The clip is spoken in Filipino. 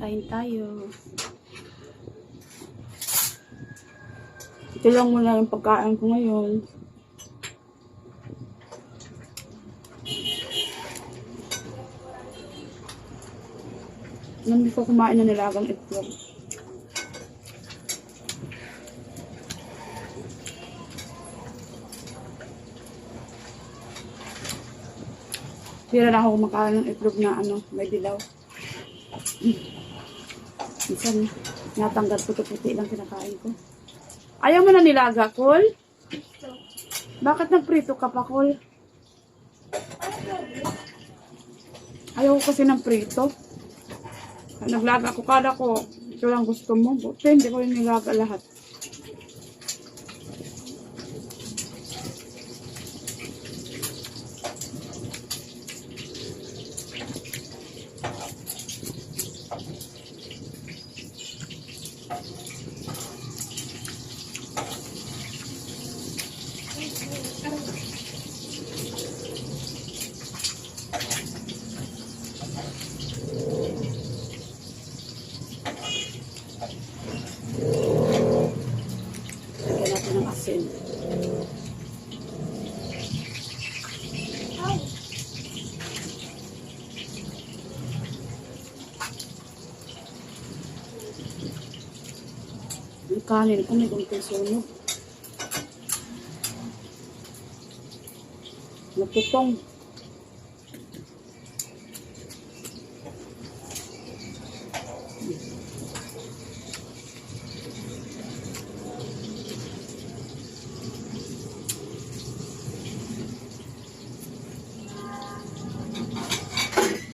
Kain tayo. Ito lang muna yung pagkain ko ngayon. Hindi ko kumain na nilagang itlog. Pira na ako kumakain ng itlog na may dilaw. Minsan, natanggal puti-puti lang kinakain ko. Ayaw mo na nilaga, Col? Bakit nagprito ka pa, Col? Ayaw ko kasi ng prito. Naglaga ko, kada ko, ito lang gusto mo. Buti, hindi ko yung nilaga lahat. Lagyan natin ng asin. Yung kanin ko may kunting sunog. Natutong.